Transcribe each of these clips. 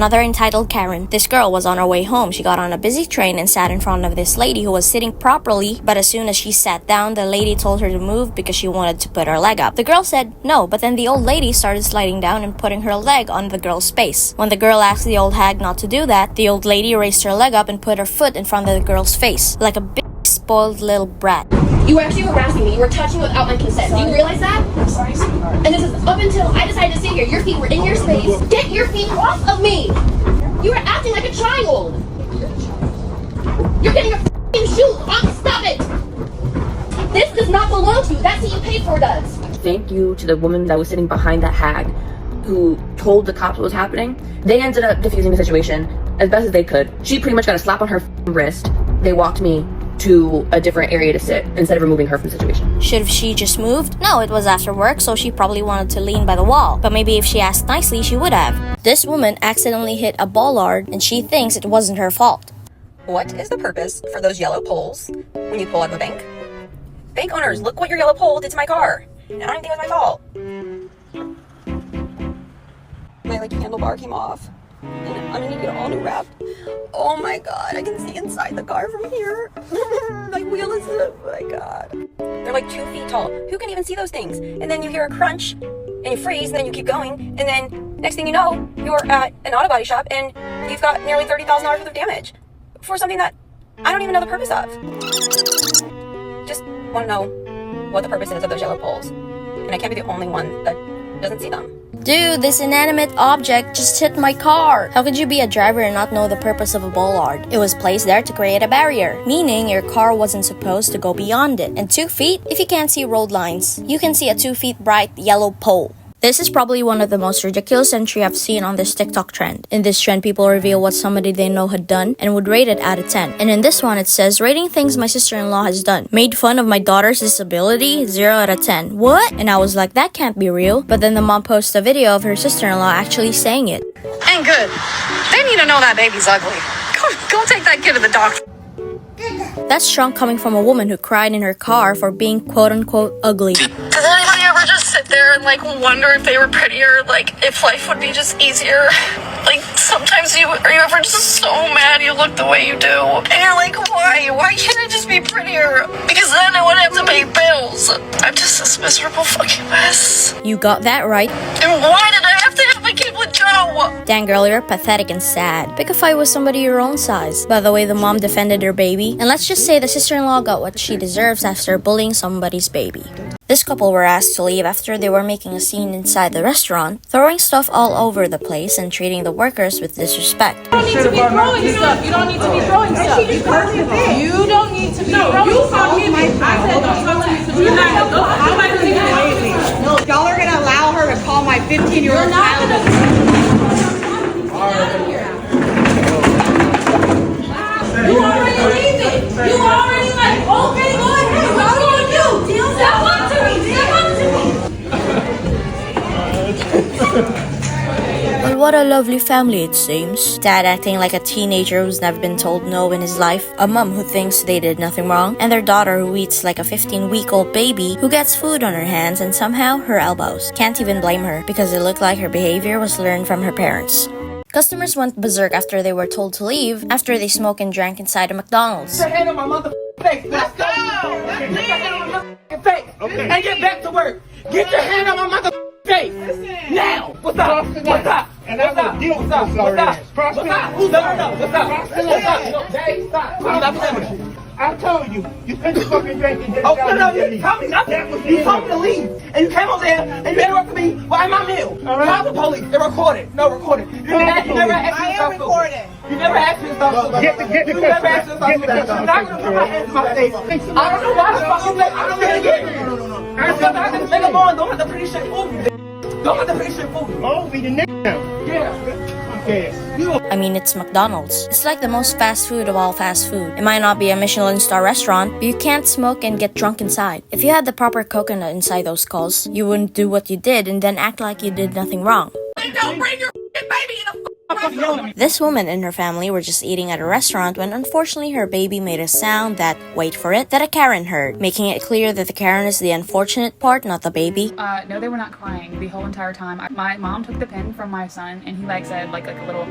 another entitled Karen. This girl was on her way home. She got on a busy train and sat in front of this lady who was sitting properly, but as soon as she sat down, the lady told her to move because she wanted to put her leg up. The girl said no, but then the old lady started sliding down and putting her leg on the girl's face. When the girl asked the old hag not to do that, the old lady raised her leg up and put her foot in front of the girl's face, like a big spoiled little brat. You were actually harassing me. You were touching me without my consent. Do you realize that? I'm sorry, sweetheart. And this is up until I decided to sit here. Your feet were in your space. Get your feet off of me! You were acting like a child. You're getting your f***ing shoes off. Stop it! This does not belong to you. That's what you paid for, does. Thank you to the woman that was sitting behind that hag who told the cops what was happening. They ended up diffusing the situation as best as they could. She pretty much got a slap on her wrist. They walked me to a different area to sit instead of removing her from the situation. Should she just moved? No, it was after work, so she probably wanted to lean by the wall. But maybe if she asked nicely, she would have. This woman accidentally hit a bollard, and she thinks it wasn't her fault. What is the purpose for those yellow poles when you pull out of a bank? Bank owners, look what your yellow pole did to my car. And I don't even think it was my fault. My handlebar came off. And I'm gonna get all new wrap. Oh my god, I can see inside the car from here. My wheel is, oh my god. They're like 2 feet tall. Who can even see those things? And then you hear a crunch, and you freeze, and then you keep going, and then next thing you know, you're at an auto body shop, and you've got nearly $30,000 worth of damage for something that I don't even know the purpose of. Just want to know what the purpose is of those yellow poles. And I can't be the only one that doesn't see them. Dude, this inanimate object just hit my car. How could you be a driver and not know the purpose of a bollard? It was placed there to create a barrier, meaning your car wasn't supposed to go beyond it. And 2 feet, if you can't see road lines, you can see a 2 feet bright yellow pole. This is probably one of the most ridiculous entry I've seen on this TikTok trend. In this trend, people reveal what somebody they know had done and would rate it out of 10. And in this one, it says, rating things my sister-in-law has done. Made fun of my daughter's disability, 0 out of 10. What? And I was like, that can't be real. But then the mom posted a video of her sister-in-law actually saying it. Ain't good. They need to know that baby's ugly. Go take that kid to the doctor. That's strong coming from a woman who cried in her car for being quote-unquote ugly. Does anybody ever just sit there and wonder if they were prettier, if life would be just easier? Sometimes are you ever just so mad you look the way you do? And you're like, why? Why can't I just be prettier? Because then I wouldn't have to pay bills. I'm just this miserable fucking mess. You got that right. And why did I have to have a kid with Joe? Dang girl, you're pathetic and sad. Pick a fight with somebody your own size. By the way, the mom defended her baby. And let's just say the sister-in-law got what she deserves after bullying somebody's baby. This couple were asked to leave after they were making a scene inside the restaurant, throwing stuff all over the place and treating the workers with disrespect. You don't need to be throwing stuff. You don't need to be throwing stuff. You don't need to be throwing stuff. I said don't talk to me. You're not going to No, y'all are gonna allow her to call my 15-year-old child. You already leaving. You already okay, go ahead. What do you do? Step up to me. Step up to me. Well, what a lovely family it seems. Dad acting like a teenager who's never been told no in his life, a mom who thinks they did nothing wrong, and their daughter who eats like a 15-week-old baby who gets food on her hands and somehow her elbows. Can't even blame her because it looked like her behavior was learned from her parents. Customers went berserk after they were told to leave after they smoked and drank inside a McDonald's. Get your hand on my motherfucking face. Let's go. Get your hand on my motherfucking face. Okay. And get back to work. Get your hand on my motherfucking face. Now. What's up? What's up? And I will deal with this already. What's up? Who's up? What's up? Jay, stop. I'm not playing with you. I told you, you couldn't fucking drink and get Oh, no, you didn't tell me nothing. You told me to leave. And you came over there and you interrupted me. Why my meal? Call the police. They're recorded. No, recorded. You never asked me to stop. You never asked me to stop. Get the You never asked me to stop. You're not going to put my hands in my face. I don't know why the fuck you let me do it again. I can think I'm on. Don't have to pretty shit fool me. Don't have to pretty shit fool me. Oh, be the nigga now. Yeah. I mean, it's McDonald's. It's like the most fast food of all fast food. It might not be a Michelin star restaurant, but you can't smoke and get drunk inside. If you had the proper coconut inside those skulls, you wouldn't do what you did and then act like you did nothing wrong. Don't bring your baby in a This woman and her family were just eating at a restaurant when unfortunately her baby made a sound that, wait for it, that a Karen heard, making it clear that the Karen is the unfortunate part, not the baby. No, they were not crying the whole entire time. My mom took the pen from my son and he said like a little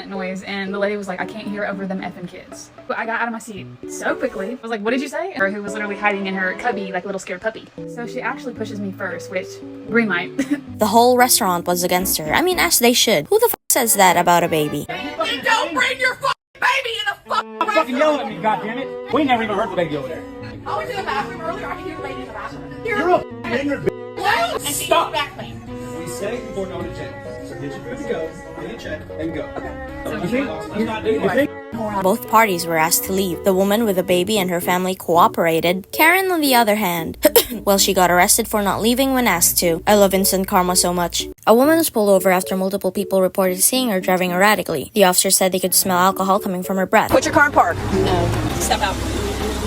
noise, and the lady was like, I can't hear over them effing kids. But I got out of my seat so quickly. I was like, what did you say? Or who was literally hiding in her cubby like a little scared puppy. So she actually pushes me first, which green light. The whole restaurant was against her. I mean, as they should. Who the f says that about a baby? You don't bring your baby in a Fucking yelling at me, goddammit. We never even heard the baby over there. I went to the bathroom earlier. I could hear the lady in the bathroom. You're a ignorant bitch. And she Stop. back me. We said it before going to check. So get your food to go, get a check, and go. Okay. Let's not do that. Both parties were asked to leave. The woman with the baby and her family cooperated. Karen, on the other hand, well, she got arrested for not leaving when asked to. I love instant karma so much. A woman was pulled over after multiple people reported seeing her driving erratically. The officer said they could smell alcohol coming from her breath. Put your car in park. No. Step out.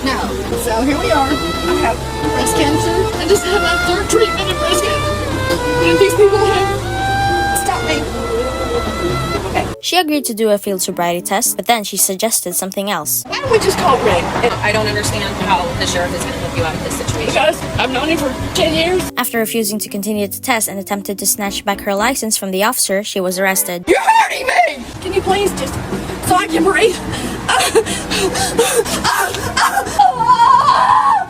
No. So here we are. I have breast cancer. I just had my third treatment of breast cancer. And these people have stopped me. She agreed to do a field sobriety test, but then she suggested something else. Why don't we just call Rick? I don't understand how the sheriff is going to help you out of this situation. Because I've known him for 10 years. After refusing to continue the test and attempted to snatch back her license from the officer, she was arrested. You're hurting me! Can you please just, so I can breathe?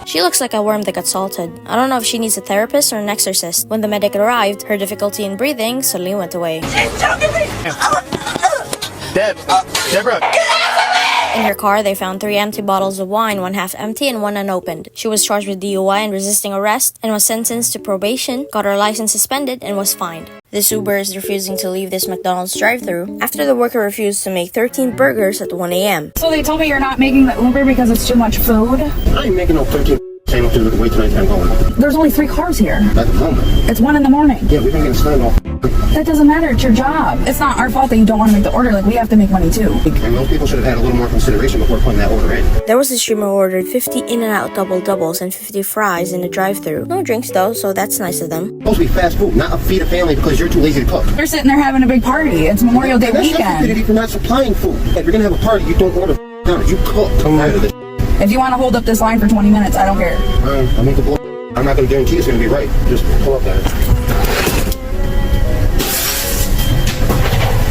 She looks like a worm that got salted. I don't know if she needs a therapist or an exorcist. When the medic arrived, her difficulty in breathing suddenly went away. She's choking me! Deborah. In her car, they found 3 empty bottles of wine, 1 half empty and 1 unopened. She was charged with DUI and resisting arrest and was sentenced to probation, got her license suspended, and was fined. This Uber is refusing to leave this McDonald's drive-thru after the worker refused to make 13 burgers at 1 a.m. So they told me you're not making the Uber because it's too much food? I ain't making no 13 came to wait till I can go. There's only 3 cars here. At the moment. It's 1 in the morning. Yeah, we've been getting slammed all. That doesn't matter. It's your job. It's not our fault that you don't want to make the order. Like, we have to make money too. And those people should have had a little more consideration before putting that order in. There was a streamer who ordered 50 In-N-Out double-doubles and 50 fries in the drive-thru. No drinks though, so that's nice of them. It's supposed to be fast food, not a feed a family because you're too lazy to cook. They're sitting there having a big party. It's Memorial Day That's weekend. stupidity for not supplying food. If you're gonna have a party, you don't order down. You cook. I'm tired of this. If you want to hold up this line for 20 minutes, I don't care. I'll make the blow. I'm not gonna guarantee it's gonna be right. Just pull up there.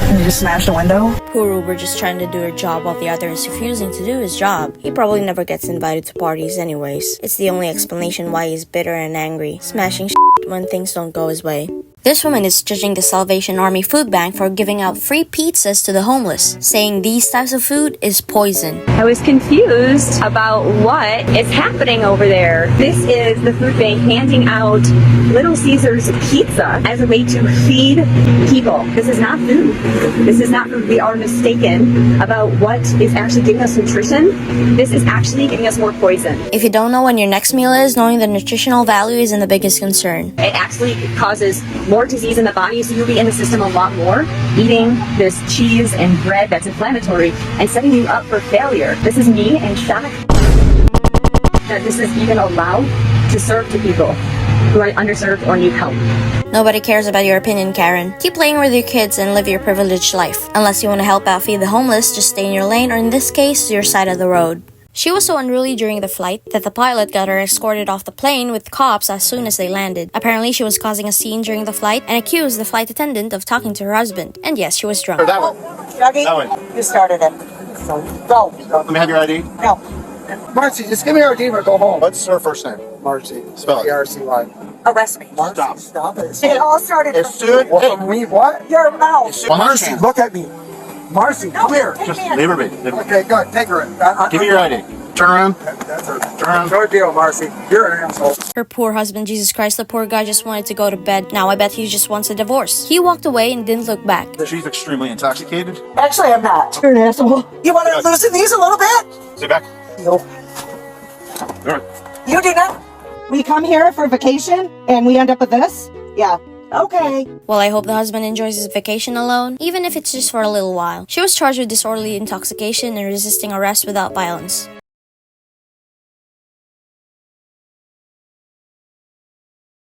And you just smash the window? Poor Uber just trying to do her job while the other is refusing to do his job. He probably never gets invited to parties anyways. It's the only explanation why he's bitter and angry, smashing shit when things don't go his way. This woman is judging the Salvation Army food bank for giving out free pizzas to the homeless, saying these types of food is poison. I was confused about what is happening over there. This is the food bank handing out Little Caesars pizza as a way to feed people. This is not food. This is not food. We are mistaken about what is actually giving us nutrition. This is actually giving us more poison. If you don't know when your next meal is, knowing the nutritional value isn't the biggest concern. It actually causes more disease in the body, so you'll be in the system a lot more, eating this cheese and bread that's inflammatory and setting you up for failure. This is me in shock that this is even allowed to serve to people who are underserved or need help. Nobody cares about your opinion, Karen. Keep playing with your kids and live your privileged life. Unless you want to help out feed the homeless, just stay in your lane, or in this case, your side of the road. She was so unruly during the flight that the pilot got her escorted off the plane with cops as soon as they landed. Apparently, she was causing a scene during the flight and accused the flight attendant of talking to her husband. And yes, she was drunk. That one. Dougie, That one. you started it. Go. Let me have your ID. No. Marcy, just give me your ID or go home. What's her first name? Marcy. Spell it. R-C-Y. Arrest me. Stop. Stop it. It all started As from soon as me, what? your mouth. Marcy, look at me. Marcy, come here. Take Just me in. leave her be. Okay, good. Take her in. Give me your ID. Turn around. That's her. Turn around. Good deal, Marcy. You're an asshole. Her poor husband, Jesus Christ, the poor guy just wanted to go to bed. Now I bet he just wants a divorce. He walked away and didn't look back. She's extremely intoxicated. Actually, I'm not. You're an asshole. You want to loosen these a little bit? Sit back. No. All right. You do not. We come here for vacation and we end up with this? Yeah. Okay. Well, I hope the husband enjoys his vacation alone, even if it's just for a little while. She was charged with disorderly intoxication and resisting arrest without violence.